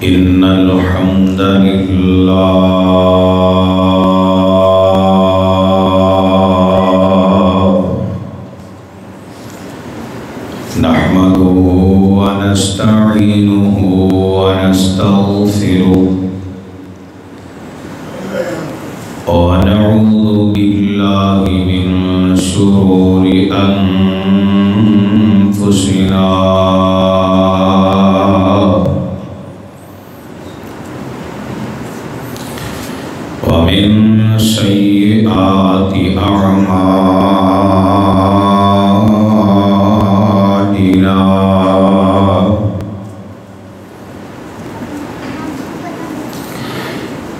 إن الحمد لله نحمده ونستعينه ونستغفره ونعوذ بالله من شرور أنفسنا ومن سيئات أعمالنا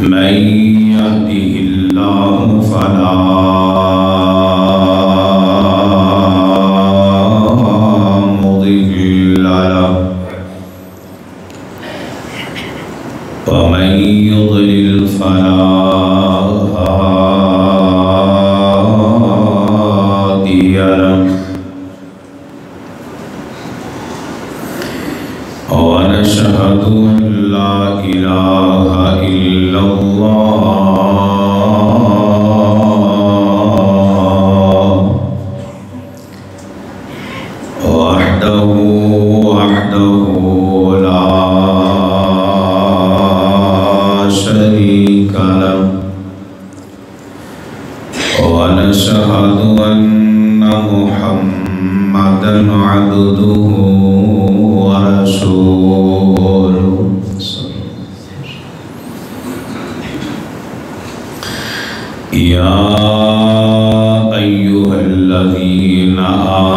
من يهده الله فلا مضل له ومن يضلل فلا هادي له ونشهد أن لا إله إلا الله وحده لا شريك له ونشهد أن محمدا عبده ورسوله يا أيها الذين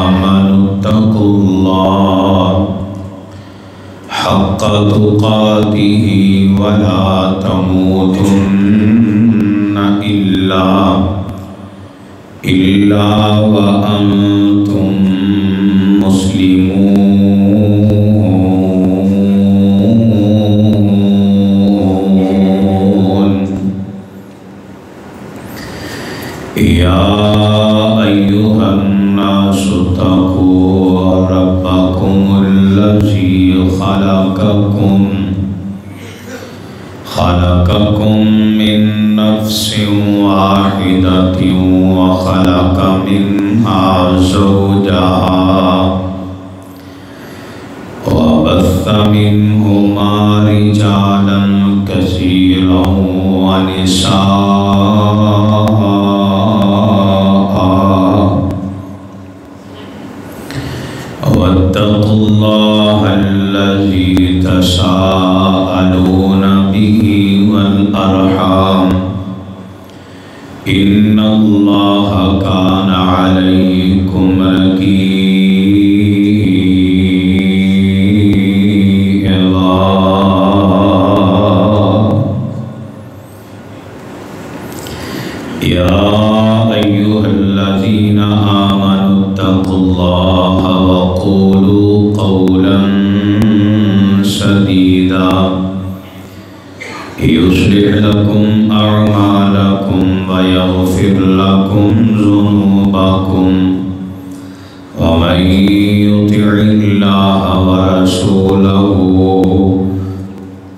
آمنوا اتقوا الله حق تقاته ولا تموتن إلا وأنتم مسلمون يا أيها الناس اتقوا ربكم الذي خلقكم من نفس واحدة وخلق منها زوجها وبث منهما رجالا كثيرا ونساء واتقوا الله الذي تساءلون به والأرحام إن الله كان عليكم رقيبا يا أيها الذين آمنوا اتقوا الله وقولوا قولا سديدا يصلح لكم أعمالكم ويغفر لكم ذنوبكم ومن يطع الله ورسوله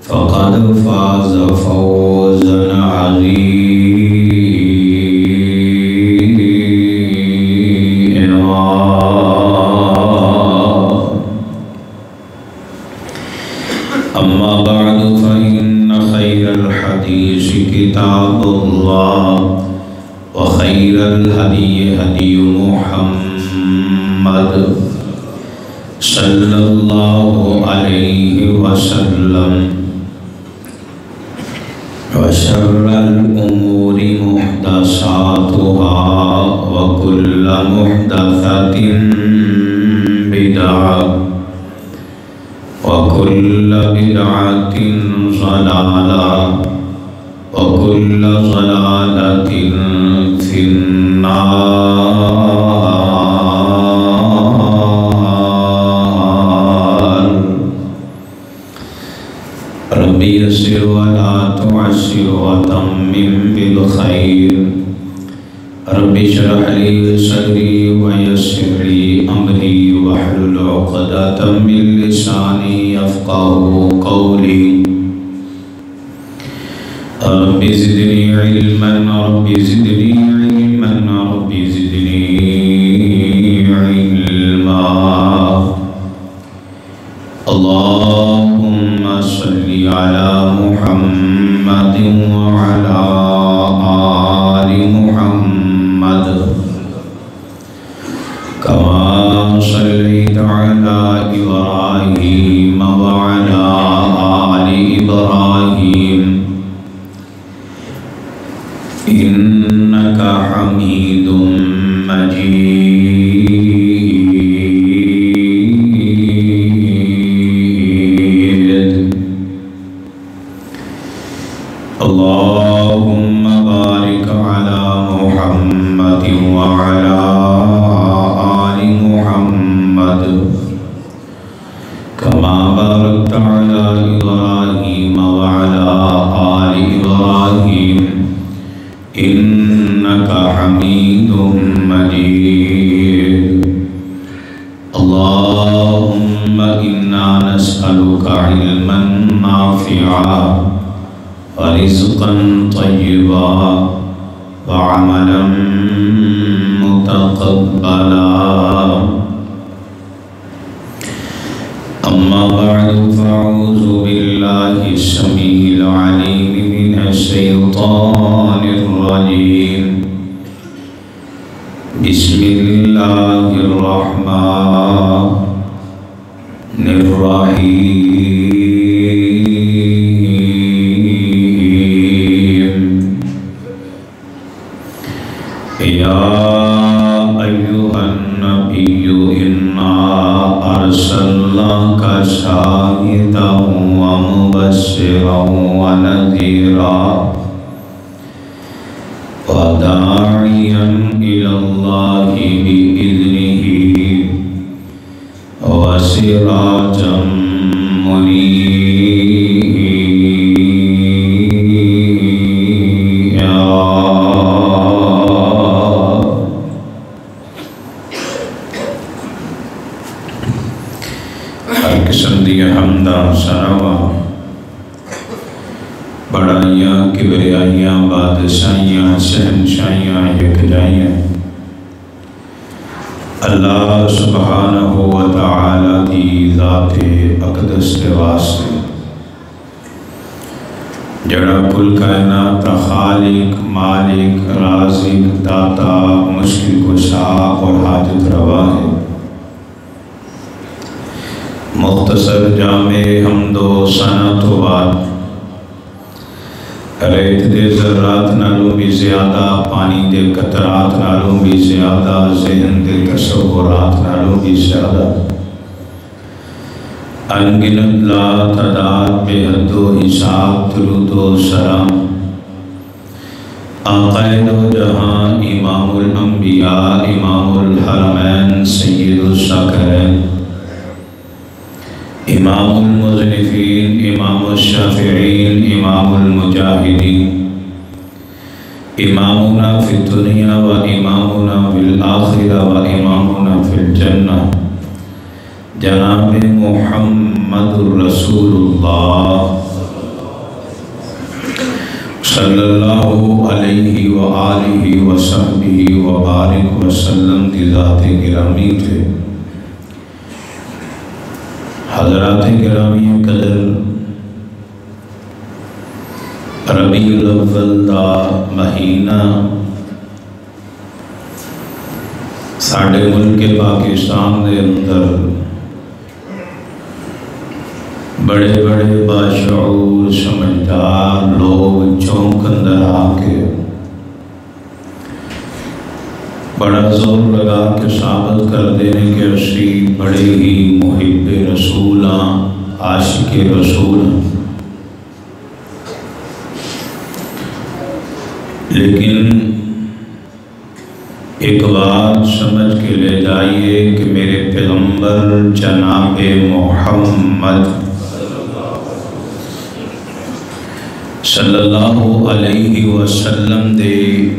فقد فاز فوزا عظيما أما بعد فإن خير الحديث كتاب الله وخير الهدي هدي محمد صلى الله عليه وسلم وشر الأمور محدثاتها وكل محدثة بدعة وكل بدعة ضلالة وكل ضلالة في النار رب يسر ولا تعسر وتمم بالخير رب اشرح لي صدري ويسر لي أمري واحلل عقدة من لساني يفقهوا قولي رب زدني علما رب زدني علما رب زدني علما اللهم صل على محمد وعلى آل محمد كما صليت على إبراهيم وعلى آل إبراهيم إنك حميد مجيد اللهم بارك على محمد وعلى آل محمد كما باركت على إبراهيم وعلى آل إبراهيم إنك حميد مجيد اللهم إنا نسألك علما نافعا ورزقا طيبا وعملا متقبلا أما بعد فأعوذ بالله السميع العليم من الشيطان الرجيم بسم الله الرحمن الرحيم يا أيها النبي إنا أرسلناك شاهدا ومبشرا ونذيرا وداعيا إلى الله بإذنه وسراجا منيرا ہر قسم دی حمداں ثناواں بڑائیاں کبریائیاں بادشاہیاں شہنشاہیاں یکجائیاں اللہ سبحانہ و تعالی دی ذات اقدس کے واسطے جڑا کل کائنات خالق مالک رازق داتا مشکل کشا اور حاجت روا ہے مختصر جامع حمد و ثنا تو بعد ریت دے ذرات نالوں بھی زیادہ پانی دے قطرات نالوں بھی زیادہ ذہن دے تصورات نالوں بھی زیادہ انگنت لا تعداد بے حد و حساب درود و سلام آقائد و جہاں امام الانبیاء امام الحرمین سید الشاکرین امام المذنبین امام الشافعین امام المجاہدین امامنا فی الدنیا و امامنا فی الآخرہ و امامنا فی الجنہ جناب محمد رسول اللہ صلی اللہ علیہ وآلہ وصحبہ وبارک وسلم دی ذات گرامی تھے حضرات گرامی قدر ربیع الاول دا مہینہ ساڑھے ملک پاکستان دے اندر بڑے بڑے باشعور سمجھدار لوگ چونک اندر آکے بڑا زور لگا کے ثابت کر دینے کے اسی بڑے ہی محب رسولاں عاشق رسول لیکن ایک بات سمجھ کے لے جائیے کہ میرے پیغمبر جناب محمد صلی اللہ علیہ وسلم دے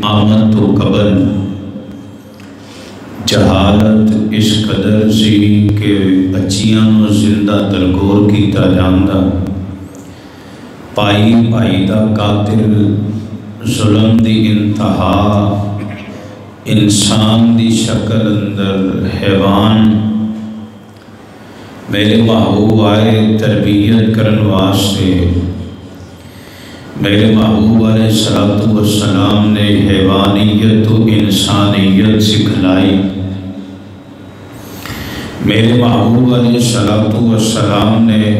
آمد تو قبل جہالت اس قدر سی کہ بچیاں نو زندہ تلگور کیتا جاندہ پائی پائی دا قاتل ظلم دی انتہا انسان دی شکل اندر حیوان میرے محبوب آئے تربیت کرن واسطے میرے محبوب علیہ الصلوۃ والسلام نے حیوانیت و انسانیت سکھلائی میرے محبوب علیہ الصلوۃ والسلام نے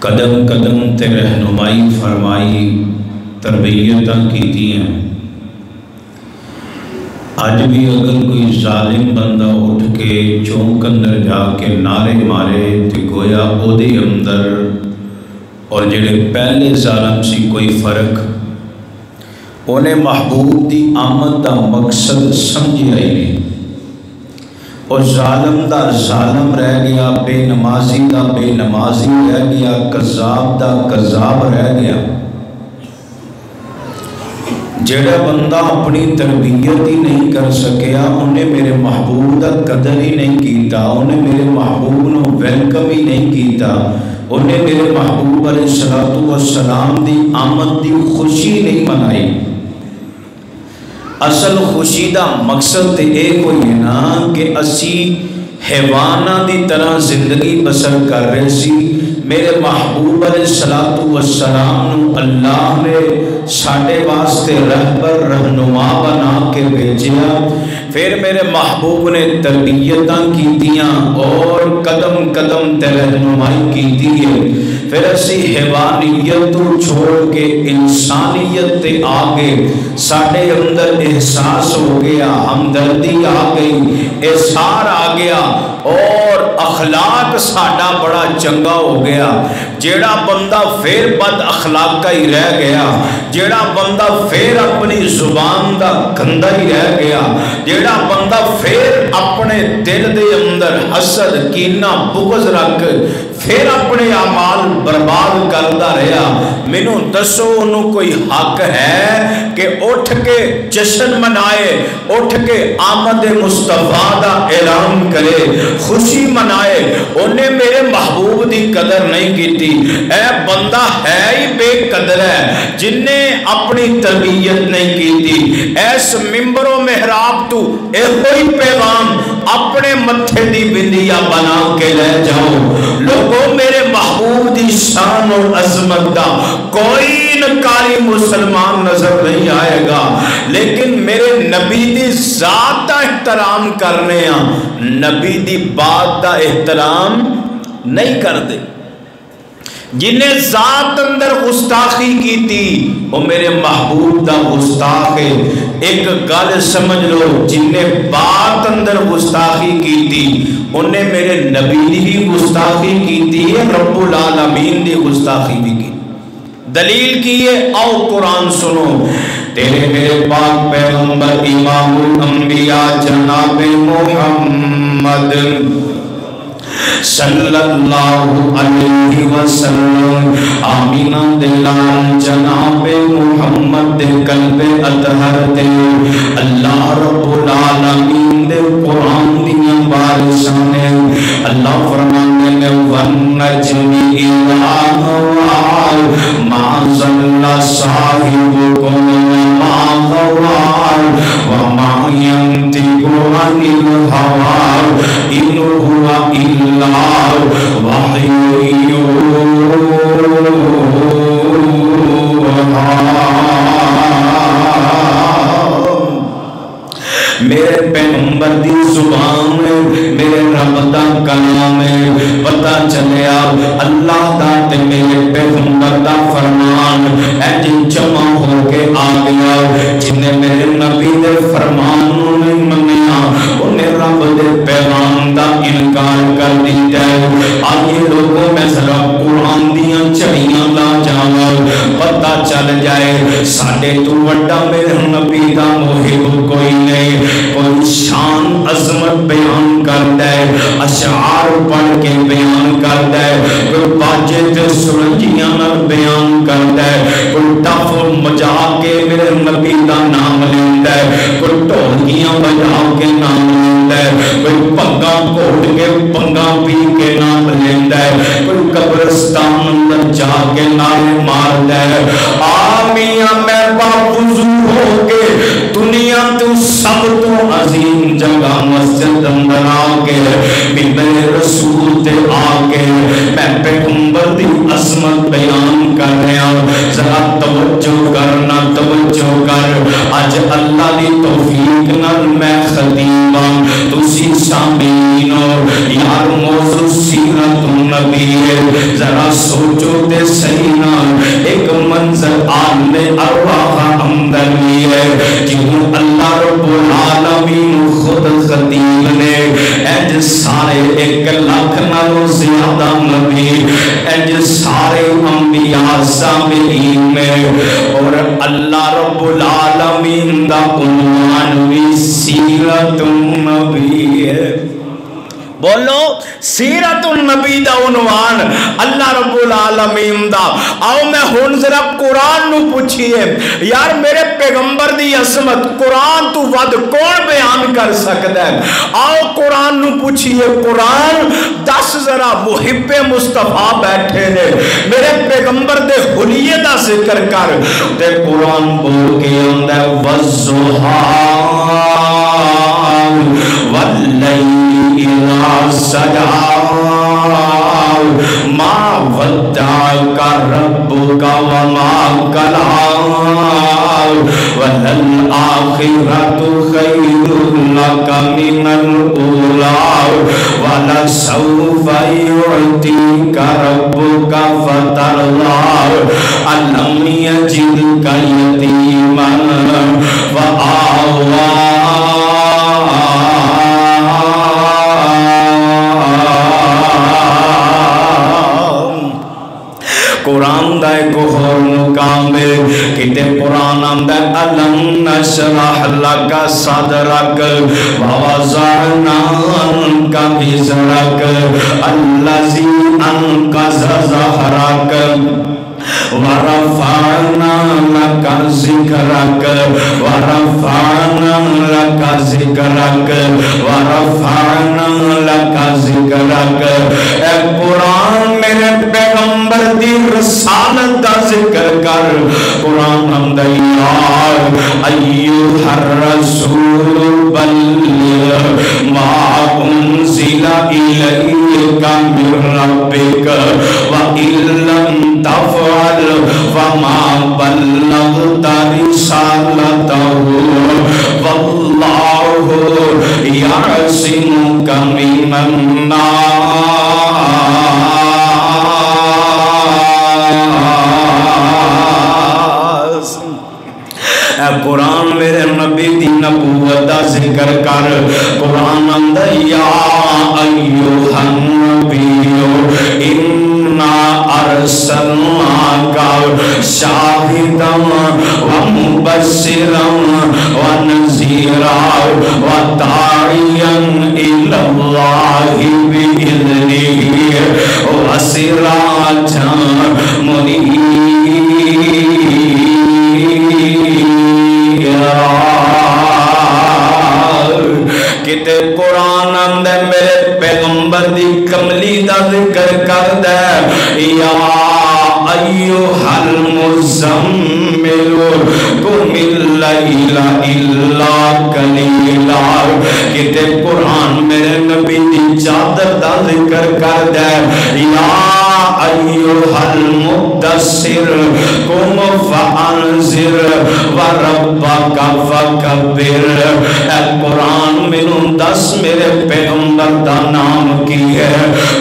قدم قدم تے رہنمائی فرمائی تربیتاں کی ہیں آج بھی اگر کوئی ظالم بندہ اٹھ کے چونک اندر جا کے نعرے مارے تو گویا او دے اندر اور جڑے پہلے ظالم سی کوئی فرق انہیں محبوب دی آمد دا مقصد سمجھیا ہی نہیں اور ظالم دا ظالم رہ گیا بے نمازی دا بے نمازی رہ گیا قذاب دا قذاب رہ گیا جڑا بندہ اپنی تربیت ہی نہیں کر سکیا انہیں میرے محبوب دا قدر ہی نہیں کیتا انہیں میرے محبوب نو ویلکم ہی نہیں کیتا انہیں میرے محبوب علیہ الصلوۃ والسلام دی آمد دی خوشی نہیں منائی اصل خوشی دا مقصد تے ایک ہوئی ہے نا کہ اسی حیوانہ دی طرح زندگی بسر کر رہے سی میرے محبوب علیہ الصلوۃ والسلام نو اللہ نے ساڑھے واسطے رہبر رہنما بنا کے بھیجیا پھر میرے محبوب نے تربیتاں کی دیاں اور قدم قدم تے رہنمائی کی دیئے پھر اسی حیوانیت تو چھوڑ کے انسانیت تے آگے ساڑھے اندر احساس ہو گیا ہمدردی آ گئی احسار آ گیا اور اخلاق ساڑھا بڑا چنگا ہو گیا جیڑا بندہ پھر بد اخلاق کا ہی رہ گیا جیڑا بندہ پھر اپنی زبان دا گندہ ہی رہ گیا جیڑا بندہ پھر اپنے دل دے اندر حسد کینہ بغض رکھ پھر اپنے اعمال برباد کرتا رہا مینوں دسو انہوں کوئی حق ہے کہ اٹھ کے جشن منائے اٹھ کے آمد مصطفیٰ دا اعلان کرے خوشی منائے انہیں میرے محبوب دی قدر نہیں کیتی اے بندہ ہے ہی بے قدر ہے جن نے اپنی تربیت نہیں کیتی ایس ممبر و محراب تو اے کوئی پیغام اپنے متھے دی بندیا بنا کے لے جاؤ لوگوں میرے محبوب دی شان اور عظمت دا کوئی نکاری مسلمان نظر نہیں آئے گا لیکن میرے نبی دی ذات دا احترام کرنے ہیں نبی دی بات دا احترام نہیں کر دے جنہیں ذات اندر گستاخی کی تھی وہ میرے محبوب دا گستاخ ہے ایک گل سمجھ لو جنہیں بات اندر گستاخی کی تھی انہیں میرے نبی دی گستاخی کی تھی رب العالمین دی گستاخی بھی کی دلیل کی ہے آؤ قرآن سنو تیرے میرے پاک پیغمبر امام الانبیاء جناب محمد صلی اللہ علیہ وسلم آمینہ دلال جناب محمد دے قلب اطہر دے اللہ رب العالمین دے قرآن دیا بارشانے اللہ فرمانے میں وَالنَّجْمِ إِذَا هَوَىٰ مَا ضَلَّ صَاحِبُكُمْ وَمَا غَوَىٰ وَمَا يَنطِقُ عَنِ الْهَوَىٰ إِنْ هُوَ إِلَّا وَحْيٌ میرے پیغمبر دی زبان میں میرے رب دا کلام میں پتہ چلیا اللہ دا تے میرے پیغمبر دا فرمان اے جن جمع ہو کے آ گیا جنہیں میرے نبی دے فرمان نہیں منیا انہیں رب دے پیغام دا انکار کر دیتا ہے آئیے لوگوں میں ذرا قرآن دیاں چڑیاں لا جانا پتہ چل جائے ساڑھے تو وڈا میرے نبی دا محب کوئی نہیں کوئی شان عظمت بیان کرتا ہے اشعار پڑھ کے بیان کرتا ہے کوئی باجے تے سرنجیاں بیان کرتا ہے کوئی ٹف مجا کے میرے نبی دا نام لیتا ہے کوئی ٹھولکیاں بجا کے نام لیتا ہے کوئی پگا کوٹ کے پنگا پی کے نام لیتا ہے کوئی قبرستان اندر جا کے نعرے مارتا ہے میاں میں باوضو ہو کے دنیا تو سب تو عظیم جگہ مسجد اندر آ کے میرے رسول تے آ کے میں پیغمبر دی عظمت بیان کر رہا ہوں. ذرا توجہ کرنا، توجہ کر. اج اللہ دی توفیق نال میں خطیب ہاں، تسی سامعین ہو. یار موضوع سیرت النبی ہے. ذرا سوچو تے صحیح نا، ایک منظر عالم ارواح اندر بھی ہے جنہوں اللہ رب العالمین خود خطیب نے اج سارے 1 لاکھ نالوں زیادہ نبی، اج سارے انبیاء سامعین میں، اور اللہ رب العالمین دا عنوان بھی سیرت النبی ہے. بولو سیرت النبی دا عنوان اللہ رب العالمین دا. آؤ میں ہن ذرا قرآن نو پوچھئے یار میرے پیغمبر دی عظمت قرآن تو ود کون بیان کر سکتا ہے؟ آؤ قرآن نو پوچھئے. قرآن دس ذرا محب مصطفیٰ بیٹھے نے میرے پیغمبر دے حلیے دا ذکر کر. تے قرآن بول کے اندر والضحیٰ واللیل اذا سجا ما ودعك ربك وما قلى وللآخرة خير لك من الأولى ولسوف يعطيك ربك فترضى ألم يجدك يتيما فآوى قرآن دا ایک اور مقام ہے کتے قرآن اندر الم نشرح لک صدرک ووضعنا عنک وزرک الذی انقض ظہرک ورفعنا لك ذکرک ورفعنا لك ذکرک ورفعنا لك ذکرک. اے قرآن میرے پیغمبر دی رسالت دا ذکر کر. قرآن اندر یا ایھا الرسول بلغ ما انزل الیک من ربک وان لم تفعل فما بلغت رسالته واللہ یعصمک من الناس. اے قرآن میرے نبی دی نبوت دا ذکر کر. قرآن اندر یا ایھا النبی انا ارسلناک شاہدا ومبشرا ونذیرا وداعیا الی اللہ بإذنہ وسراجا منیرا. کتے قرآن اندر میرے پیغمبر دی کملی دا ذکر کر دے. یا ایھا المزمل قم اللیل الا قلیلا. کتے قرآن میرے نبی دی چادر دا ذکر کر دے. یا ایھا المدثر قم فانذر وربک فکبر. اے قرآن مینوں دس میرے پیغمبر دا نام کی ہے.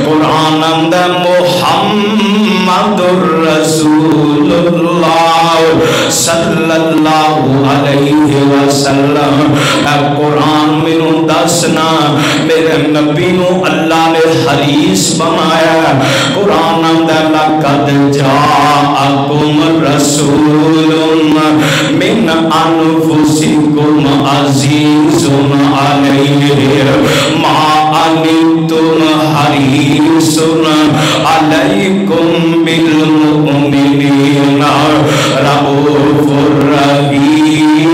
قرآن اندر محمد رسول اللہ صلی اللہ علیہ وسلم. اے قرآن مینوں دسنا میرے نبی نو اللہ نے حریص بنایا. قرآن اندر لقد جاءکم رسول من انفسکم عزیز علیہ ما عنتم حریص علیکم بالمؤمنین رؤوف رحیم.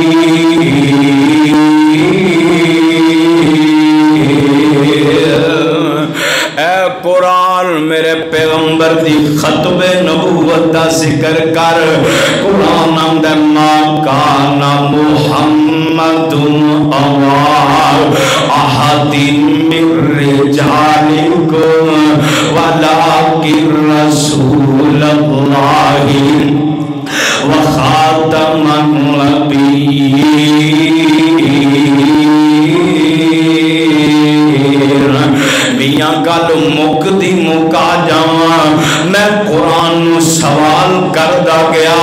اے قرآن میرے پیغمبر پیغمبر دی ختم نبوت دا ذکر کر. قرآن اندر ما کان محمد احد من رجالکم ولکن رسول اللہ وخاتم النبیین. میاں گل مکدی مکا جاواں میں قرآن نو سوال کردا گیا.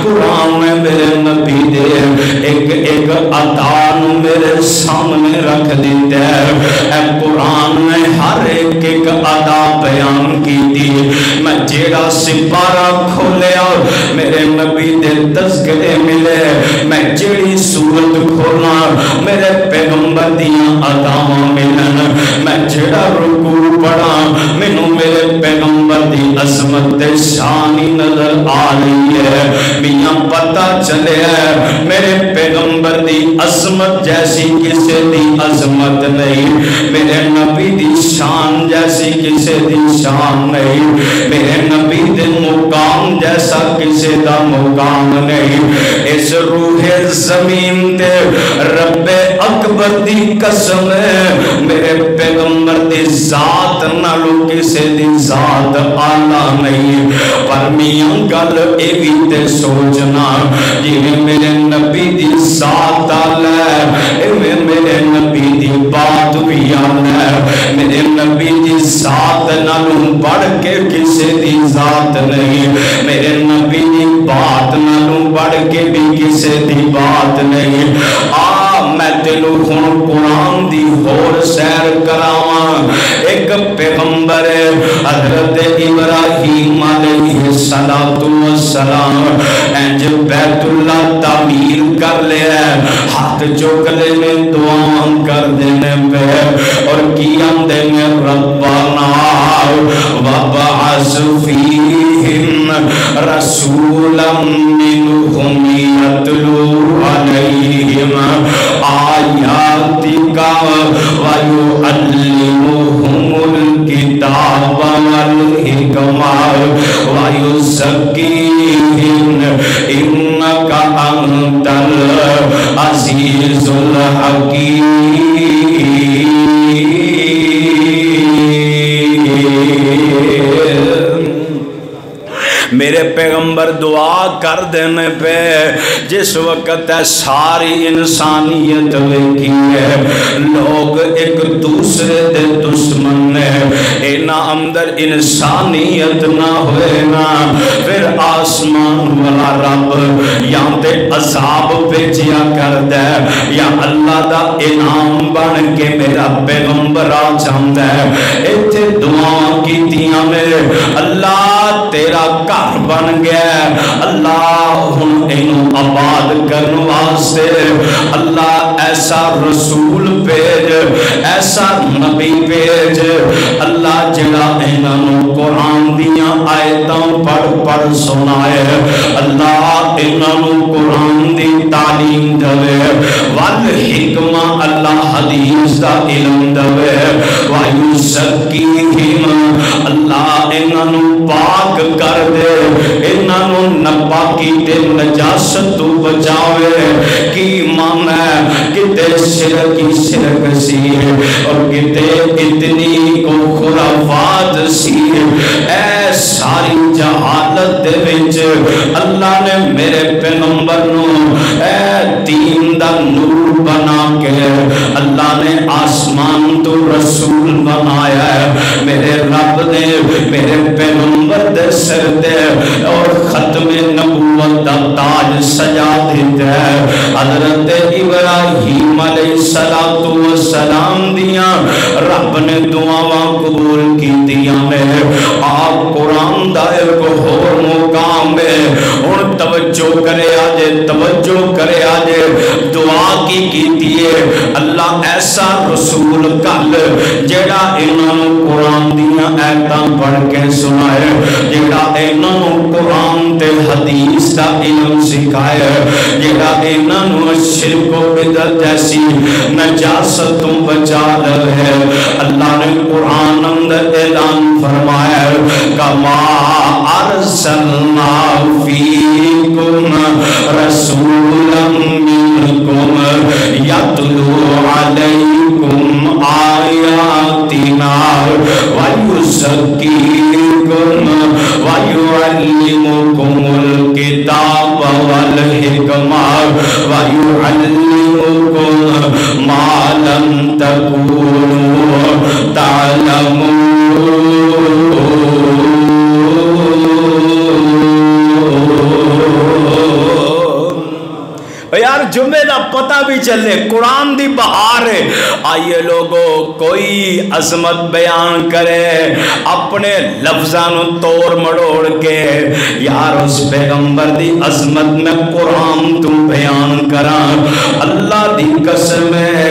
قرآن میں میرے نبی دے ایک ایک عطا نو میرے سامنے رکھ دیتا ہے. اے قرآن نے ہر ایک ایک عطا بیان کی دی. میں جیڑا سپارہ کھولیا میرے نبی دے تذکرے ملے. میں جیڑی سورت کھولا میرے پیغمبر دیاں عطاواں ملن. میں جیڑا رکوع پڑھا مینوں میرے پیغمبر دی عظمت تے شان نظر آ رہی ہے. میاں پتہ چلے میرے پیغمبر دی عظمت جیسی کسی دی عظمت نہیں. میرے نبی دی شان جیسی کسی دی شان نہیں. میرے نبی دے مقام جیسا کسی دا مقام نہیں. اس روح زمین تے رب اکبر دی قسم ہے میرے پیغمبر دی ذات نالو کسی دی ذات آلہ نہیں. پر میاں گل اے بھی تے سوچنا جی میرے نبی دی ذات آلہ ہے میرے نبی دی بات بھی آلہ ہے. میرے نبی دی ذات نالو بڑھ کے کسی دی ذات نہیں. میرے نبی دی بات نالو بڑھ کے بھی کسی دی بات نہیں. میں تینو ہن قرآن دی ہور سیر کراواں. ایک پیغمبر حضرت ابراہیم علیہ السلام انج بیت اللہ تعمیر کر لیا. ہاتھ چوک لینے دعا کر دینے پہ اور کی آندے ربنا وبعث فیہم رسولا منہم یتلو علیہم آیاتک ویعلمہم الکتاب والحکمہ ویزکیہم انک انت العزیز الحکیم. میرے پیغمبر دعا کر دینے پہ جس وقت ہے ساری انسانیت ویکھی ہے. لوگ ایک دوسرے دے دشمن ہے. اینا اندر انسانیت نہ ہوئے نا پھر آسمان والا رب یا تے عذاب بھیجیا کر دے یا اللہ دا انعام بن کے میرا پیغمبر آ جاندا ہے. ایتھے دعا کیتیاں نے اللہ تیرا گھر بن گیا. اللہ ہن اینو آباد کرن واسطے اللہ ایسا رسول بھیج ایسا نبی بھیج اللہ جڑا انہاں نوں قرآن دیاں آیتاں پڑھ سنائے. اللہ انہاں نوں قرآن دی تعلیم دے والحکمہ اللہ حدیث دا علم دے ویزکیہم اللہ انہاں نوں پاک کر دے. انہاں نوں ناپاکی تے نجاست تو بچاوے. کی مان ہے کتے شرک سی اور کتے اتنی کو خرافات سی. اے ساری جہالت دے وچ اللہ نے میرے پیغمبر نو اے دین دا نور بنا کے اللہ نے آسمان تو رسول بنایا ہے. میرے رب نے میرے پیغمبر دے سر دے اور ختم نبوت دا تاج سجا دیتا ہے. حضرت ابراہیم علیہ السلام دیاں رب نے دعاواں قبول کیتیاں میں. آپ قرآن دا ایک اور مقام ہے. ہن توجہ کرے آجے توجہ کرے آجے دعا کی کیتی ہے اللہ ایسا رسول کل جیڑا انہاں قرآن دیاں آیتاں پڑھ کے سنائے جیڑا انہاں قرآن تے حدیث دا علم سکھایا جڑا انہاں نو شرک و بدعت جیسی نجاست تو بچا رہے. اللہ نے قرآن اندر اعلان فرمایا کما ارسلنا فیکم رسولا منکم یتلو علیکم آیاتنا ویزکیکم ویعلمکم الکتاب والحکمہ ویعلمکم ما لم تکونوا تعلمون. یار جمعے دا پتہ بھی چلے قرآن دی بہار ہے. آئیے لوگو کوئی عظمت بیان کرے اپنے لفظانو توڑ مڑوڑ کے. یار اس پیغمبر دی عظمت میں قرآن تم بیان کران. اللہ دی قسم ہے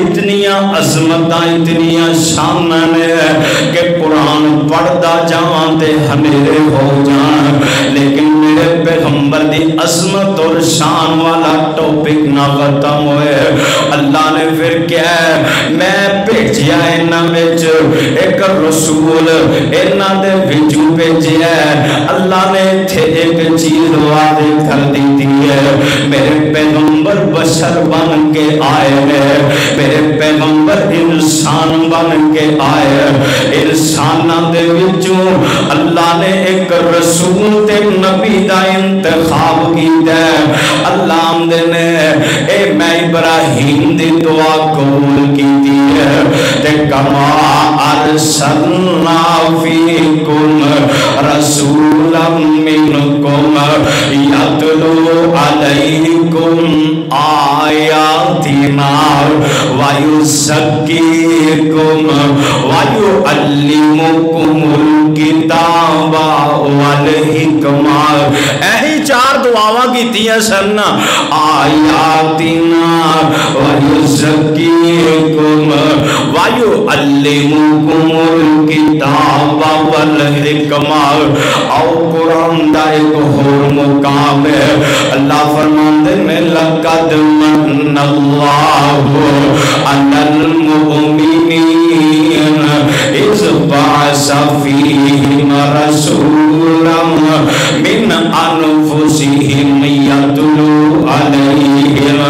اتنیاں عظمتاں اتنیاں شاناں نے کہ قرآن پڑھدا جاواں تے ہمیرے ہو جان. لیکن میرے پیغمبر دی عظمت اور شان والا ٹاپک نہ ختم ہوئے. اللہ نے پھر کیا ہے میں بھیجیا انہاں وچ ایک رسول انہاں دے وچوں بھیجیا ہے. اللہ نے تھے ایک چیز واضح کر دی ہے میرے پیغمبر بشر بن کے آئے ہیں. میرے پیغمبر انسان بن کے آئے ہیں. انساناں دے وچوں اللہ نے ایک رسول تے نبی دا انتخاب کیتا ہے. اللہ نے اے میں ابراہیم دی دعا قبول کی ہے تے کما ارسلنا فیکم رسولا منکم یتلو علیکم آیاتنا ویزکیکم ویعلمکم الکتاب والحکمہ. ایہی چار دعاواں کیتی ہیں سن آیاتنا ویزکیکم ویعلمکم الکتاب والحکمہ. او قرآن دا ایک اور مقام ہے. اللہ فرماندے میں لقد من اللہ علی المؤمنین اذ بعث فیہم رسولا من انفسہم یتلو علیہم.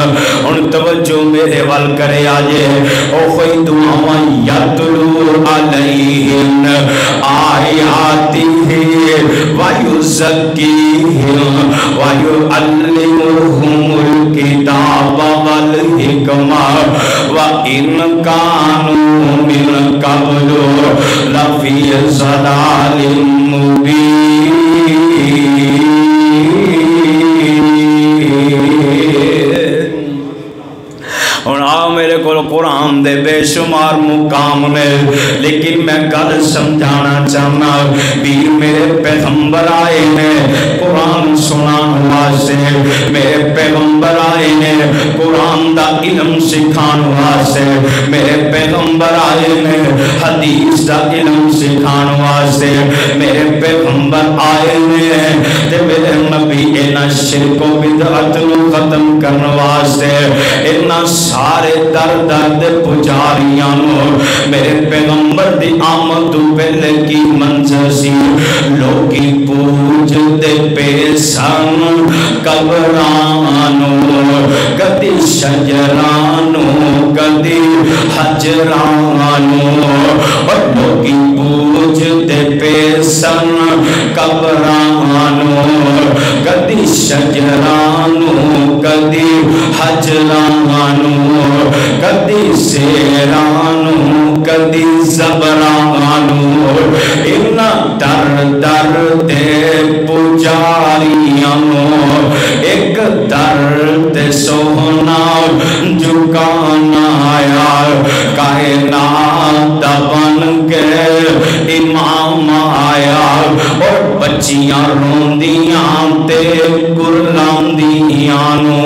ان توجہ میرے وال کرے آجے او کوئی دعاواں یتلو علیہم آیاتہ ویزکیہم ویعلمہم الکتاب والحکمہ وَإِنْ كَانُوا مِنْ قَبْلُ لَفِي ضَلَالٍ مُبِينٍ. میرے کو قرآن دے بے شمار مقام نے لیکن میں گل سمجھانا چاہنا بھی میرے پیغمبر آئے نے قرآن سنان واسطے. میرے پیغمبر آئے نے قرآن دا علم سکھان واسطے. میرے پیغمبر آئے نے حدیث دا علم سکھان واسطے. میرے پیغمبر آئے نے تے میرے نبی اینا شرک و بدعت نو ختم کرنے واسطے. اینا سارے درد پجاریاں نو میرے پیغمبر دی آمد تو پہلے کی منظر سی. لوگی پوج دے پیسان قبرانو کدی شجرانو کدی حجرانو. اور لوگی پوج دے پیسان قبرانو کدی شجرانو کدی حجرانو کدی سیرانو کدی زبرانو. اینا در در دے پجاریانو ایک در دے سونا جھکانا آیا. کائنات بن کے امام آیا اور بچیاں روندیاں تے گرلاندیاں نو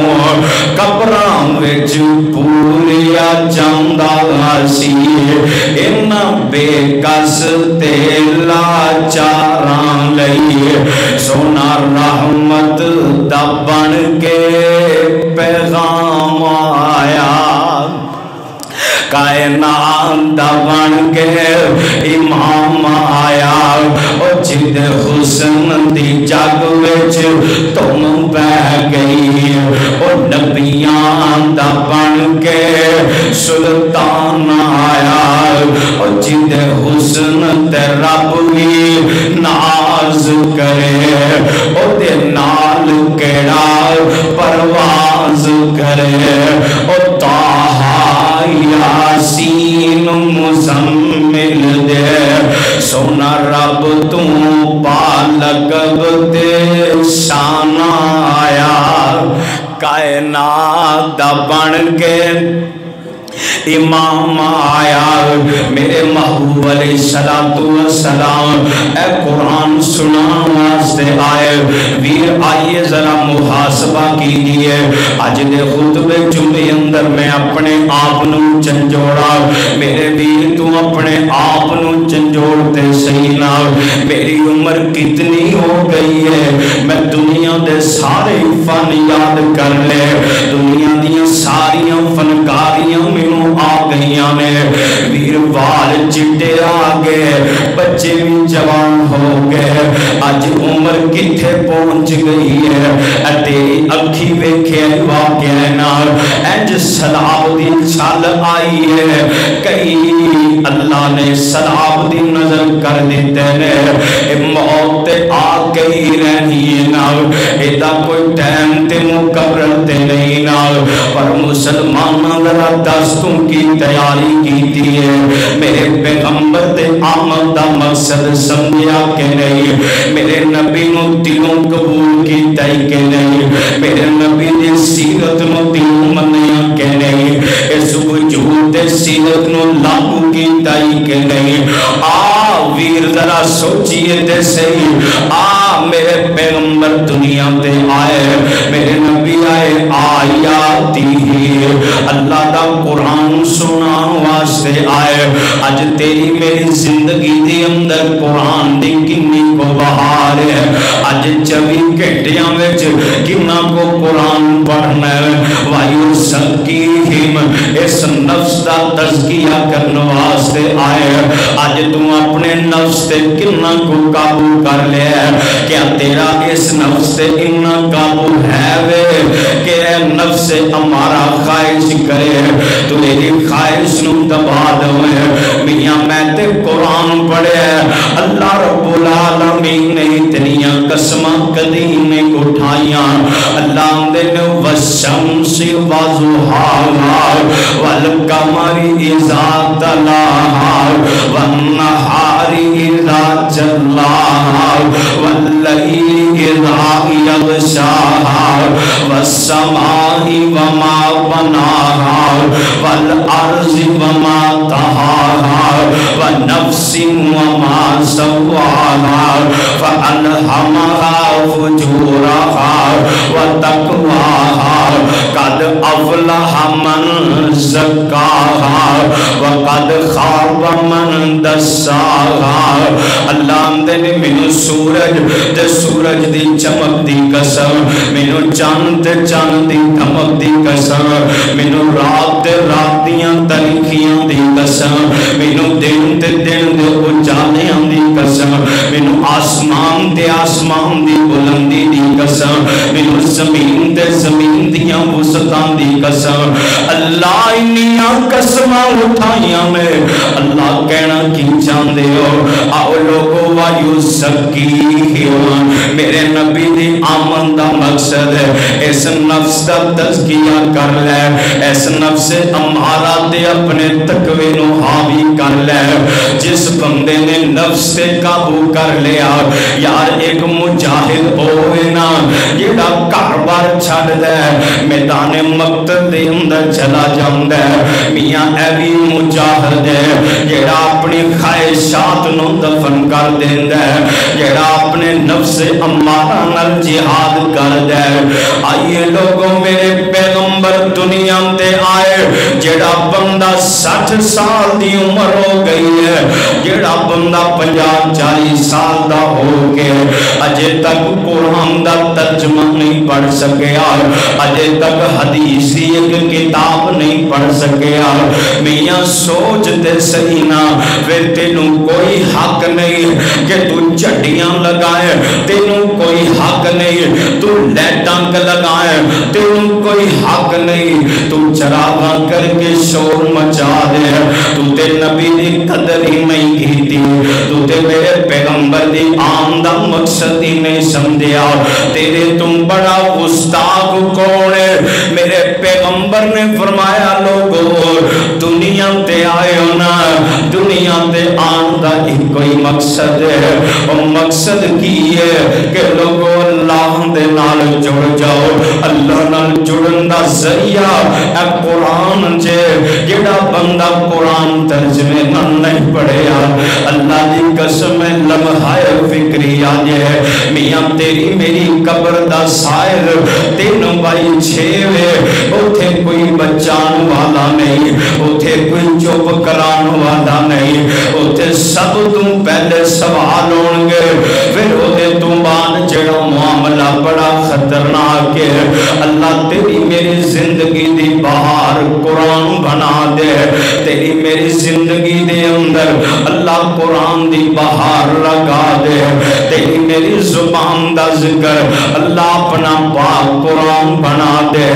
قبراں وچ پوریا جاندا سی. اینا بے کس تے لا لاچاراں لئی سونا رحمت دا بن کے پیغام آیا کائنات دا بن کے امام آیا او جد حسن دی جگ وچ تم بہ گئی او نبیاں دا بن کے سلطان آیا او جد حسن تے رب بھی ناز کرے او دے نال کیڑا پرواز کرے او طٰہٰ یاسین مزمل دے سونا رب توں پالکب دے شان آیا کائنات دا بن کے امام آیا میرے محبوب علیہ السلام اے قرآن سنان واسطے آئے ویر آئیے ذرا محاسبہ کیجئے آج دے خطبے جمعے اندر میں اپنے آپنو چنجوڑا میرے ویر تو اپنے آپنو چنجوڑتے سینا میری عمر کتنی ہو گئی ہے میں دنیا دے سارے فن یاد کر لے دنیا دیا ساریاں فنکاریاں مینوں آ گئیاں نے ویر وال چٹے آگے بچے بھی جوان ہو گئے آج عمر کتھے پہنچ گئی ہے تیری اکھی ویکھے واقعہ نال انج سلاب دی چھال آئی ہے کئی اللہ نے سلاب دی نظر کر دیتے نے موت آ گئی رہی نال ایدہ کوئی ٹائم تے مقرر تے نہیں نال پر مسلمانہ ذرا دستوں کی تیاری کی ہے میرے پیغمبر تے آمد دا مقصد سمجھا کہ نہیں میرے نبی نو دلوں قبول کی تائی کہ نہیں میرے نبی نے سیرت نو دلوں منیا کہ نہیں اس وجود دے سیرت نو لاغو کی تائی کہ نہیں ویر ذرا سوچئے دے صحیح میرے پیغمبر دنیا تے آئے میرے نبی آئے آیاتی ہی اللہ دا قرآن سنان واسطے آئے آج تیری میری زندگی دی اندر قرآن دی کنی کو بہار ہے آج 24 گھنٹیاں وچ کنا کو قرآن پڑھنا ہے وایو سکیہم اس نفس دا تزکیہ کرنے واسطے آئے آج تم اپنے نفس تے کنا کو قابو کر لے کیا تیرا اس نفس تے اتنا قابو ہے وے کہ نفس ہمارا خواہش کرے تو میری خواہش نو دبا دوئے میاں میں تے قرآن پڑھے اللہ رب العالمین نے اتنیاں قسمہ کدی نہیں اٹھائیاں اللہ دن والشمس وضحاہا والقمر اذا تلاہا والنہار اذا جلاہا واللیل اذا یغشاہا والسماء وما بناہا والارض وما طہاہا ونفس وما سواہا فألہمہا فجورہا وتقواہا قد افلح من زکاہا وقد خواب من دساہا اللہ نے مینوں سورج تے سورج دی چمک دی قسم مینوں چاند تے چاند دی دمک دی قسم مینوں رات تے رات دیاں تاریکیاں دی قسم مینوں دن تے دن دے اجالیاں دی قسم مینوں آسمان تے آسمان دی بلندی دی قسم مینوں زمین تے زمین دیاں وسطاں دی قسم اللہ انیاں قسماں اٹھائیاں میں اللہ کہنا کی چاندے ہو آؤ لوگو وایو سکیہم میرے نبی دی آمن دا مقصد ہے اس نفس دا تزکیہ کر لے اس نفس امارہ دے اپنے تقوی نو حاوی کر لے جس بندے نے نفس تے قابو کر لیا یار ایک مجاہد ہوئے نا جیڑا کاربار چھڑ دے میدان مقتل دے اندر چلا جاندے میاں ایوی مجاہد ہے جیڑا اپنی خواہشات نو دفن کر دیندے جیڑا اپنے نفس امارہ نل جہاد کر دے آئیے لوگوں میرے پیغمبر دنیا تے آئے جڑا بندہ 60 سال دی عمر ہو گئی ہے، جڑا بندہ 50-40 سال دا ہو کے اجے تک قرآن دا ترجمہ نہیں پڑھ سکیا، اجے تک حدیث دی ایک کتاب نہیں پڑھ سکیا، میاں سوچ تے صحیح نا، پھر تینوں کوئی حق نہیں کہ تو چڈیاں لگائے، تینوں کوئی حق نہیں تو لیٹنگ لگائے، تینوں کوئی حق نہیں تو چراغاں کر کے شور مچا دے، تو تے نبی دی قدر ہی نہیں کیتی، تو تے میرے پیغمبر دی آمدہ مقصد ہی نہیں سمجھیا، تیرے تم بڑا گستاخ کون ہے؟ میرے پیغمبر نے فرمایا لوگو دنیا تے آئے ہو نا، دنیا تے آن دا ایک کوئی مقصد ہے، اور مقصد کی ہے کہ لوگو اللہ دے نال جڑ جاؤ، اللہ نال جڑن دا ذریعہ اے قرآن جے، جڑا بندہ قرآن ترجمے نہ نہیں پڑھیا اللہ دی قسم لمحہ فکری آجے، میاں تیری میری قبر دا سائر تینوں بائی چھوے، اوتھے کوئی بچان والا نہیں، اوتھے کوئی چوپ کران والا نہیں، اوتھے سب تم پہلے سوال ہوں گے، پھر اوتھے تم بعد جڑا معاملہ بڑا خطرناک ہے، اللہ تیری میری زندگی دی بہار قرآن بنا دے، تیری میری زندگی دے اندر اللہ قرآن دی بہار لگا دے، تیری میری زبان دا ذکر اللہ اپنا پاک قرآن بنا دے،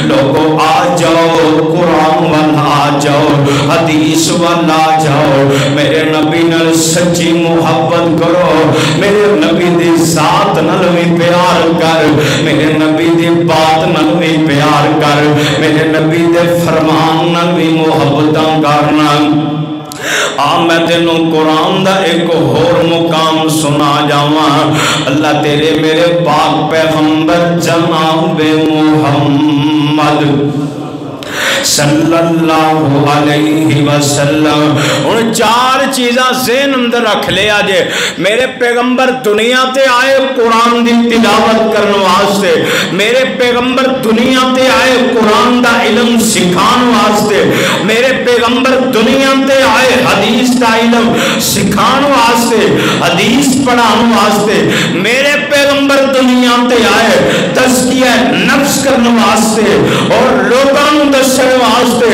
لوگوں آ جاؤ قرآن والا آ جاؤ، حدیث والا آ جاؤ، میرے نبی نال سچی محبت کرو، میرے نبی دی ذات نال بھی پیار کر، میرے نبی دی بات نال بھی پیار کر، میرے نبی دے فرمان نال بھی محبتاں کرنا۔ میں تینوں قرآن دا ایک اور مقام سنا جاواں، اللہ تیرے میرے پاک پیغمبر جناب محمد صلی اللہ علیہ وسلم، ان چار چیزاں ذہن اندر رکھ لیا جے، میرے پیغمبر دنیا تے آئے قرآن دی تلاوت کرنے واسطے، میرے پیغمبر دنیا تے آئے قرآن دا علم سکھان واسطے، میرے پیغمبر دنیا تے آئے حدیث دا علم سکھان واسطے، حدیث پڑھان واسطے، میرے پیغمبر دنیا تے آئے تزکیہ نفس کرنے واسطے اور لوگوں دسنے واسطے۔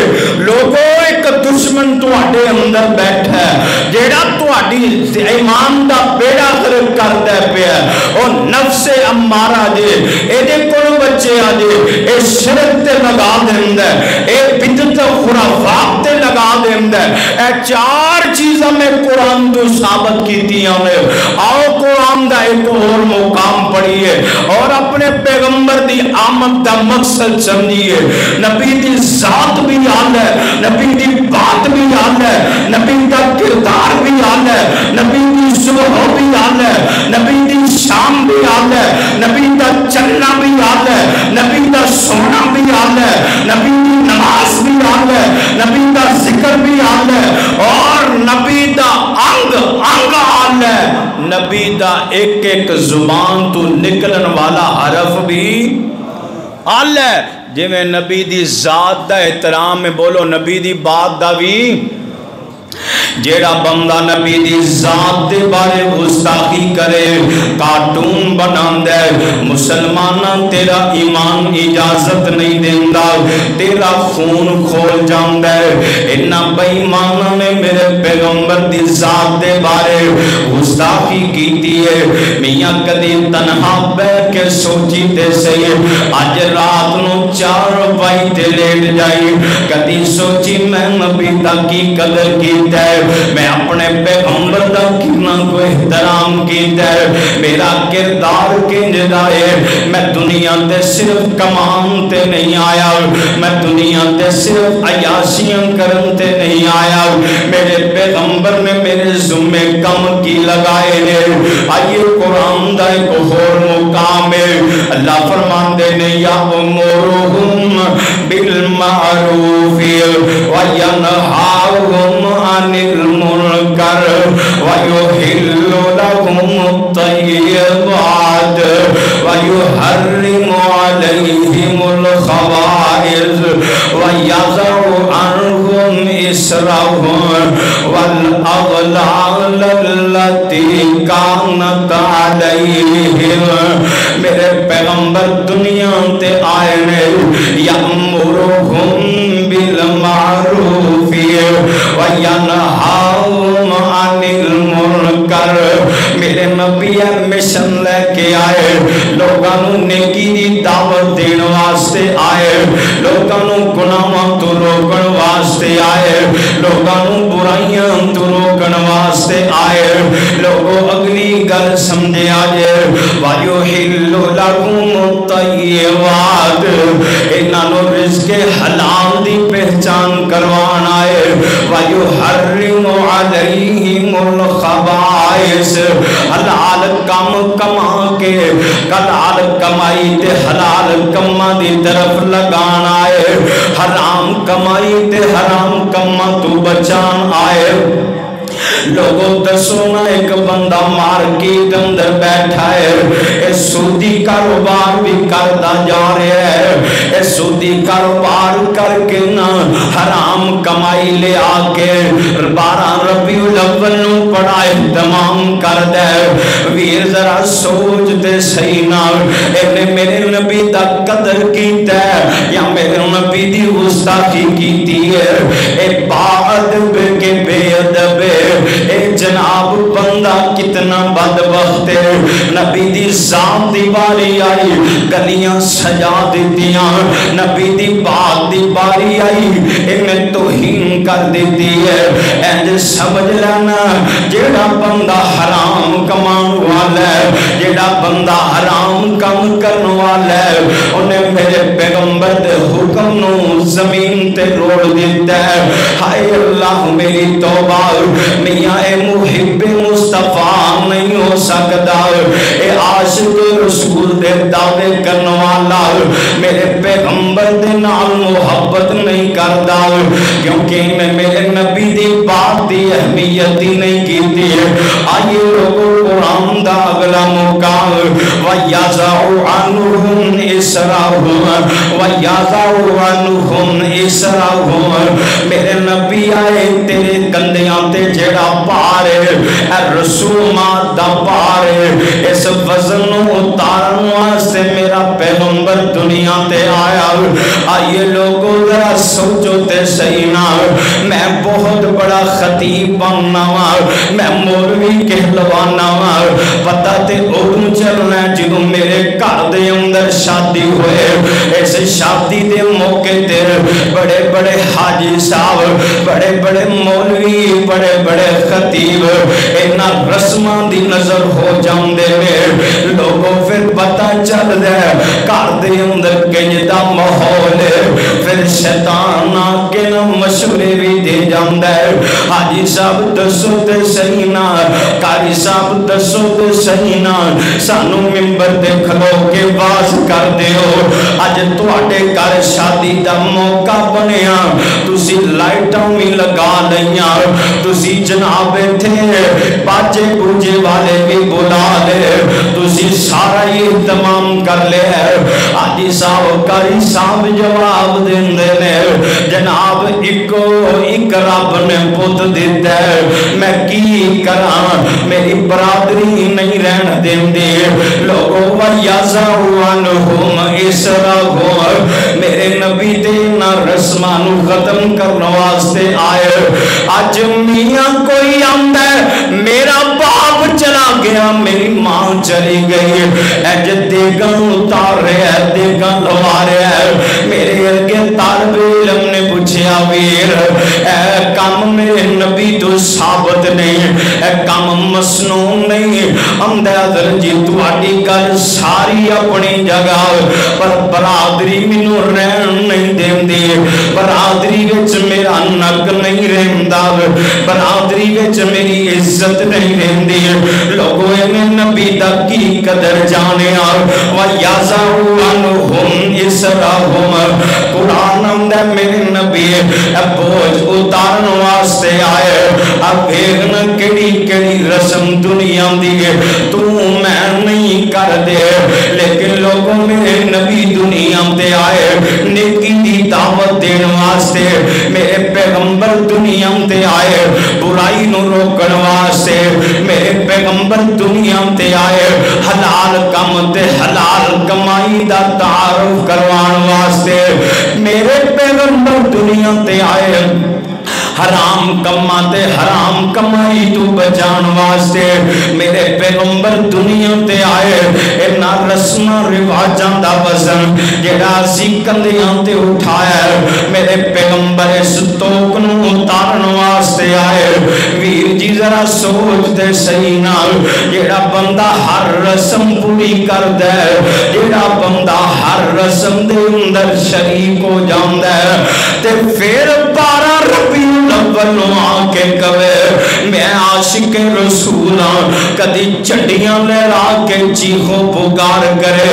لوگوں ایک دشمن تواڈے اندر بیٹھا ہے جیڑا تواڈی ایمان دا بیڑا غرق کردا پیا، او نفس امارہ جے، اے دے کول بچے آ جے، اے شرک تے لگا دیندا ہے، اے بدعت خرافات تے لگا دیندا ہے، اے چار چیزاں میں قرآن تو ثابت کیتیاں نے۔ آؤ قرآن دا ایک اور مقام پڑھیے اور اپنے پیغمبر دی آمد دا مقصد سمجھیے۔ نبی دی ذات بھی یاد ہے، نبی دی بات بھی یاد ہے، نبی دا کردار بھی یاد ہے، نبی دی صبح بھی یاد ہے، نبی دی شام بھی یاد ہے، نبی دا چلنا بھی یاد ہے، نبی دا سونا بھی یاد ہے، نبی دی نماز بھی یاد ہے، نبی دا ذکر بھی یاد ہے، اور نبی دا انگ یاد ہے، نبی دا ایک ایک زبان تو نکلن والا حرف بھی یاد ہے۔ جی میں نبی دی ذات دا احترام میں بولو، نبی دی بات دا بھی، جیڑا بندہ نبی دی ذات دے بارے گستاخی کرے، کارٹون بناندے، مسلماناں تیرا ایمان اجازت نہیں دیندا، تیرا خون کھول جاندے۔ انہاں بے ایماناں نے میرے پیغمبر دی ذات دے بارے گستاخی کیتی ہے۔ میاں کدی تنہا بیٹھ کے سوچی تے صحیح، اج رات نو 4 بجے تے لیٹ جائی، کدی سوچی میں نبی دا کی قدر کیتا ہے، میں اپنے پیغمبر دا کتنا کو احترام کیتا ہے، میرا کردار کنجدا ہے، میں دنیا تے صرف کمان تے نہیں آیا، میں دنیا تے صرف عیاشیاں کرن تے نہیں آیا، میرے پیغمبر نے میرے ذمے کم کی لگائے نے۔ آئیے قرآن دا ایک اور مقام ہے، اللہ فرماندے نے یا امورہم بالمعروف وینہاہم عن المنکر وَيُحِلُّ لَهُمُ الطَّيِّبَاتِ الطيبات ويحرم عليهم الخبائث ويضع عنهم إصرهم والأغلال التي كانت عليهم. میرے پیغمبر دنیا تے آئے نے یأمرهم بالمعروف وینہاہم عن المنکر. میرے نبی مشن لے کے آئے, لوگاں نوں نیکی دی دعوت دین واسطے آئے, لوگاں نوں گناہاں تو روکن واسطے آئے, لوگاں نوں برائیاں تو روکن واسطے آئے. لوگوں اگلی گل سمجھے آجے وَيُحِلُّ لَكُمُ الطَّيِّبَاتِ, انہاں نوں رزق حلال دی پہچان کروان آئے. وَيُحَرِّمُ عَلَيْهِمُ الْخَبَائِث, حلال کم کما کے حلال کمائی تے حلال کما دی طرف لگان آئے, حرام کمائی تے حرام کما تو بچان آئے. لوگوں دسو نا ایک بندہ مارکیٹ اندر بیٹھا ہے, اے سودی کاروبار بھی کرتا جا رہا ہے, اے سودی کاروبار کر کے نا حرام کمائی لے آکے 12 ربیع الاول نوں پڑھا اہتمام کر دے. ویر ذرا سوچ دے صحیح نا, اے میرے نبی دا قدر کیتا ہے یا میرے نبی دی گستاخی کیتی ہے. اے با ادب کے بے ادب, اے جناب بندہ کتنا بدبخت ہے. نبی دی ذات دی باری آئی گلیاں سجا دیتیاں, نبی دی بات دی باری آئی انہیں توہین کر دیتی ہے. اینج سمجھ لینا جیڑا بندہ حرام کمان والا ہے, جیڑا بندہ حرام کم کرن والا ہے, انہیں میرے پیغمبر دے حکم نو زمین تے روڑ دیتا ہے. ہائے اللہ میری توبہ, میاں اے محب مصطفیٰ نہیں ہو سکتا, اے عاشق رسول دے دعوے کرنے والا میرے پیغمبر دے نال محبت نہیں کرتا, کیونکہ میں میرے نبی دی بات دی اہمیت ہی نہیں کیتی. آئیے لوگوں قرآن دا اگلا مقام وَيَضَعُ عَنْهُمْ إِصْرَهُمْ وَيَضَعُ عَنْهُمْ إِصْرَهُمْ. میرے نبی آئے تیرے کندیاں تے جیڑا پار ہے, اے رسومات دا پار ہے, اس وزن اتارن واسطے میرا پیغمبر دنیا تے آیا. آئیے لوگوں ذرا سوچو تے صحیح نا, میں بہت بڑا خطیب بننا وا, میں مولوی کہلوانا وا, پتہ تے اُدھوں چلنا جدوں میرے گھر دے اندر شادی ہوئے. اس شادی دے موقع تے بڑے بڑے حاجی صاحب, بڑے بڑے مولوی, بڑے بڑے خطیب اینا رسمان دی نظر ہو جاندے نے. لوگوں پھر پتہ چل دے گھر دے اندر کنج دا ماحول ہے, پھر شیطان آکے نا مشورے بھی دے جاندے. حاجی صاحب دسو تے صحیح نا, قاری صاحب دسو تے صحیح نا, سانو ممبر دے کھلو کے باز کر دیو, اج تواڈے گھر شادی دا موقع بنیا, تسی لائٹاں بھی لگا لیاں, تسی جناب تھے باجے بوجے والے بھی بلا لے, تسی سارا ہی اہتمام کر لے. حاجی صاحب قاری صاحب جواب دیندے نے, جناب ایک رب نے پت دیتا ہے, میں کی کراں, میری برادری نہیں رہن دیندی. لوگوں وَيَضَعُ عَنْهُمْ إِصْرَهُمْ, میرے نبی دے نا رسمانو ختم کرنے واسطے آئے. آج میاں کوئی آمدہ ہے, میرا باپ چلا گیا, میری ماں چلی گئی, ایج دیگن اتار رہے ہیں, دیگن لوا رہے ہیں. میرے ارگے طالب علم نے پوچھیا ویر اے کام میرے نبی تو ثابت نہیں, اے کام مسنون نہیں. امدہ حضر جی تواڈی گل ساری اپنی جگہ, پر برادری منو رہن نہیں دیندی, برادری وچ میرا نک نہیں رہندا, برادری وچ میری عزت نہیں رہندی. لوگوں نے نبی دا کی قدر جانے وَيَضَعُ عَنْهُمْ إِصْرَهُمْ. قرآن اندر میرے نبی بوجھ اتارن واسطے آئے. اب ایک نہ کیڑی کیڑی رسم دنیا دی تو میں نہیں کر دے لیکن لوگوں میرے نبی دنیا تے آئے نیکی دی دعوت دین واسطے میرے پیغمبر دنیا تے آئے برائی نو روکن واسطے میرے پیغمبر دنیا تے آئے حلال کم تے حلال کمائی دا تعارف کروان واسطے میرے پیغمبر دنیا تے آئے حرام کماتے حرام کمائی تو بچان واسطے میرے پیغمبر دنیا تے آئے اینا رسم رواجان دا وزن جڑا اسی کندیاں تے اٹھایا میرے پیغمبر اس توکنو اتارن واسطے آئے ویر جی ذرا سوچ دے صحیح نال جڑا بندہ ہر رسم پوری کر دے جڑا بندہ ہر رسم دے اندر شریک ہو جاندہ تے پھر 12 ربیع الاول آکے کہے میں عاشق رسول ہوں کدی چڑیاں لہرا کے چیخو پکار کرے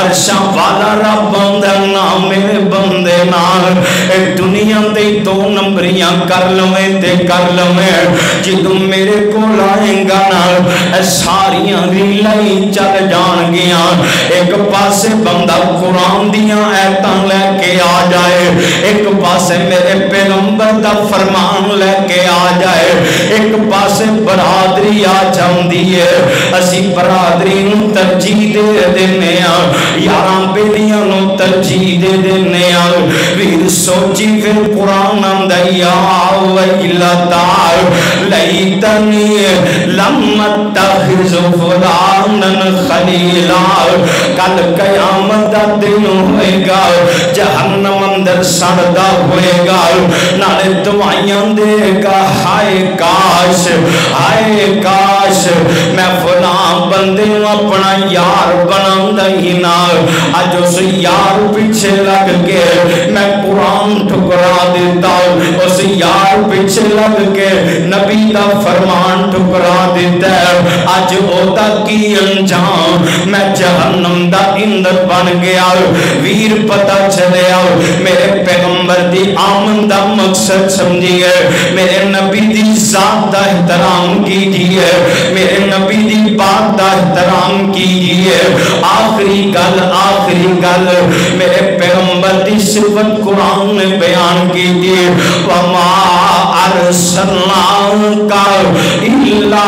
عرشاں والا رب اندر نام میرے بندے نال ایک دنیا تے 2 نمبریاں کر لویں تے کر لویں جدوں میرے کو لائیں گا نا ساریاں ریلائیں چل جان گیاں ایک پاسے بندہ قرآن دیاں ایتاں لے کے آ جائے ایک پاسے میرے پیغمبر دا فرمان لے کے آ جائے ایک پاسے برادری آ جاندی ہے اسی برادری نو ترجیح دے دینے یاراں بیلیاں نو ترجیح دے دینے ویر سوچی پھر قرآن اندیا ویلتا لیتنی لم اتخذ فلانا خلیلا کل قیامت دا دن ہوئے گا جہنم اندر سڑدا ہوئے گا نالے دعائیاں دے گا ہائے کاش میں فلاں بندے اپنا یار بنا ہی نہ اج اس یار پیچھے لگ کے میں قرآن ٹھکرا دیتا اس یار پیچھے لگ کے نبی دا فرمان ٹھکرا دیتا اج اودا کی انجام میں جہنم دا اندر بن گیا ویر پتہ چلے میرے پیغمبر دی آمن دا مقصد سمجھیے میرے نبی دی ذات دا احترام کیجئے میرے نبی دی بات دا احترام کیجئے آخری گل میرے پیغمبر دی صفت قرآن نے بیان کیجئے وما ارسلناک الا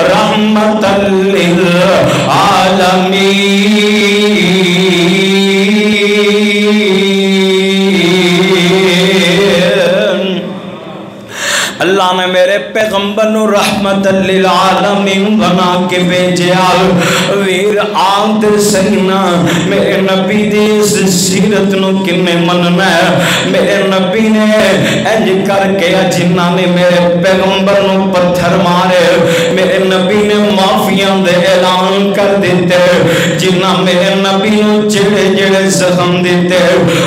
رحمت للعالمین اللہ نے میرے پیغمبر نو رحمت للعالمین بنا کے بھیجیا ویر آنکھ سینا میرے نبی دی سیرت نو کنے مننا ہے میرے نبی نے انج کر کے جنہ نے میرے پیغمبر نو پتھر مارے میرے نبی نے معافیاں دے اعلان کر دیتے جنہ میرے نبی نو جڑے جڑے زخم دیتے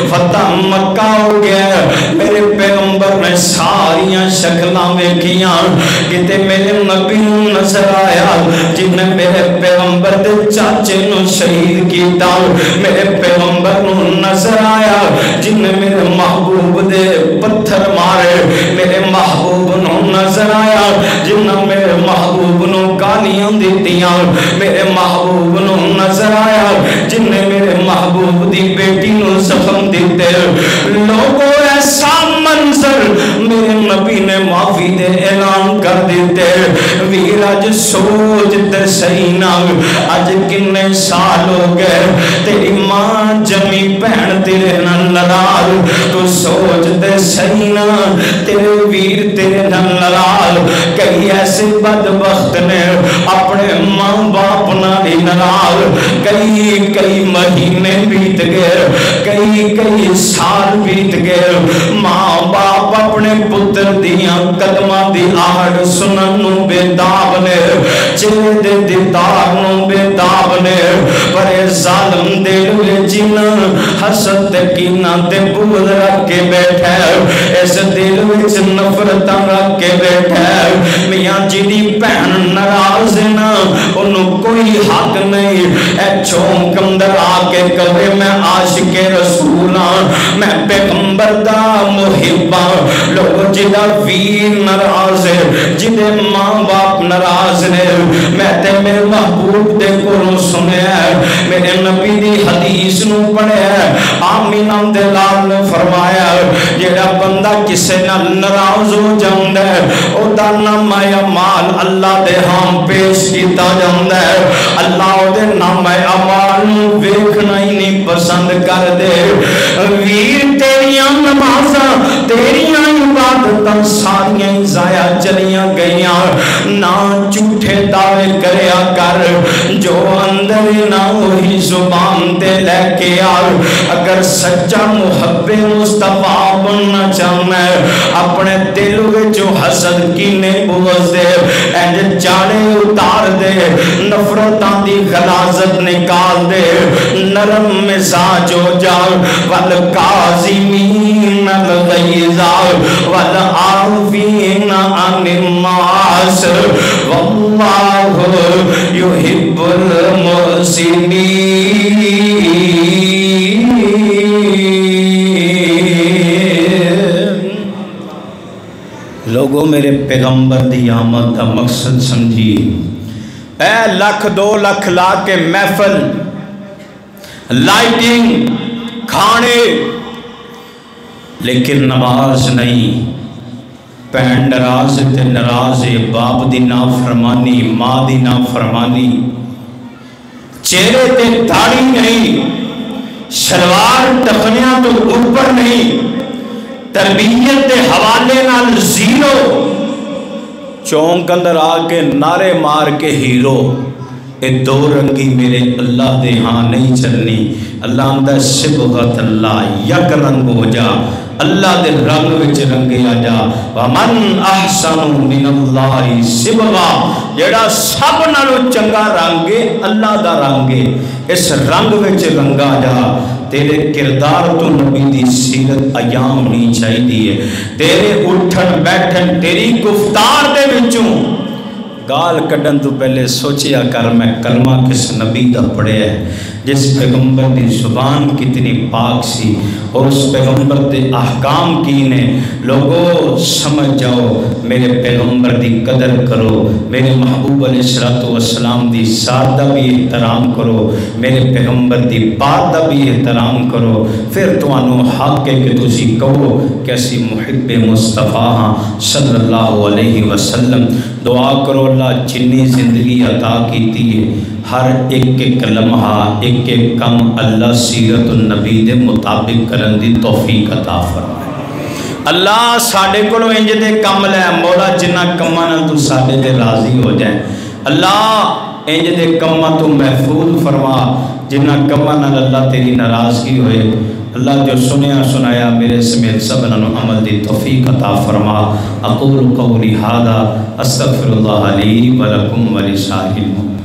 فتح مکہ ہو گیا میرے پیغمبر نے ساریاں شکلاں ویکھیاں کتے میرے نبی نو نظر آیا جن نے میرے پیغمبر دے چاچے نو شہید کیتا میرے پیغمبر نو نظر آیا جن نے میرے محبوب دے پتھر مارے میرے محبوب نو نظر آیا جن نے میرے محبوب نو گالیاں دیتیاں میرے محبوب نو نظر آیا جن نے میرے محبوب دی بیٹی نو زخم دیتے لوگوں ایسا منظر میرے نبی نے معافی دے اعلان کر دیتے ویر اج سوچ تے صحیح نہ اج کنے سال ہو گئے تیری ماں جمی بہن تیرے نال ناراض تو سوچ تے صحیح نہ تیرے ویر تیرے نال ناراض کئی ایسے بدبخت نے اپنے ماں باپ نال ناراض کئی مہینے بیت گئے کئی سال بیت گئے ماں باپ اپنے پتر دیاں قدمہ دی آہڑ سنن نو بے داب نے چہرے دے دیدار نو بے داب نے پر ظالم دے لے جن ہس حسد تے کینہ تے بغض رکھ کے بیٹھا ہے، اس دل وچ نفرت رکھ کے بیٹھا ہے، میاں جی دی بہن ناراض نا انہوں کوئی حق نہیں، اے چونک اندر آ کے کہے میں عاشق رسول ہاں، میں پیغمبر دا محب ہاں، لوگ جدا ویر ناراض ہے، جدے ماں باپ ناراض نے، میں تے میرے محبوب دے کو سنیا ہے، میرے نبی دی حدیث نو پڑھیا ہے، آمینہ دے لال نے فرمایا جیڑا بندہ کسے نال ناراض ہو جاندہ ہے او دا نام اعمال اللہ دے ہاں پیش کیتا جاندہ ہے، اللہ او دے نام اعمال ویکھنا ہی نہیں پسند کر دے، ویر تیریاں نمازاں تیریاں عبادتاں ساریاں ضائع چلیاں گئیاں، نہ جھوٹے دعوے کریا کر، جو اندر نہ وہی زبان تے لے کے آ، اگر سچا محب مصطفیٰ بننا چاہنا ہے اپنے دل وچ حسد کینے بغض دے اینج چاڑے اتار دے، نفرتاں دی غلاظت نکال دے، نرم مزاج ہو جا، والکاظمین الغیظ والعافین عن الناس واللہ یحب المحسنین۔ لوگوں میرے پیغمبر دی آمد کا مقصد سمجھی، اے لاکھ دو لاکھ لا کے محفل لائٹنگ کھانے لیکن نماز نہیں، پہن ناراض تے ناراض، باپ دی نافرمانی ماں دی نافرمانی، چہرے تے داڑھی نہیں، شلوار ٹخنیاں تو اوپر نہیں، تربیت دے حوالے نال زیرو، چونک اندر آ کے نعرے مار کے ہیرو، اے دو رنگی میرے اللہ دے ہاں نہیں چلنی، اللہ اندر صبغت اللہ یک رنگ ہو جا، اللہ دے رنگ وچ رنگے آ جا، وَمَنْ أَحْسَنُ مِنَ اللَّهِ صِبْغًا، جیڑا سب نالو چنگا رنگے اللہ دا رنگے، اس رنگ وچ رنگا جا، تیرے کردار تو نبی دی سیرت ایام نہیں چاہی دیئے، تیرے اٹھن بیٹھن تیری گفتار دے وچوں گال کڈن تو پہلے سوچیا کر میں کلمہ کس نبی دا پڑھے ہے، جس پیغمبر دی زبان کتنی پاک سی اور اس پیغمبر دے احکام کی نے، لوگوں سمجھ جاؤ میرے پیغمبر دی قدر کرو، میرے محبوب علیہ السلام دی ذات دا بھی احترام کرو، میرے پیغمبر دی بات دا بھی احترام کرو، پھر تو انو حق ہے کہ تسی کہو کیسی محب مصطفیٰ ہاں صلی اللہ علیہ وسلم۔ دعا کرو اللہ جنی زندگی عطا کیتی ہے ہر ایک لمحہ ایک کم اللہ سیرت النبی دے مطابق کرن دی توفیق عطا فرمائے۔ اللہ ساڑھے کلو انج دے کم لے مولا جنہ کمانا تو ساڑھے دے راضی ہو جائیں، اللہ انج دے کمہ تو محفوظ فرما جنہ کمانا اللہ تیری ناراضگی ہوئے، اللہ جو سنیا سنایا میرے سمیت سب انہوں عمل دی توفیق عطا فرما۔ اقول قولی ھذا استغفر اللہ لی ولکم ولسائر المؤمنین۔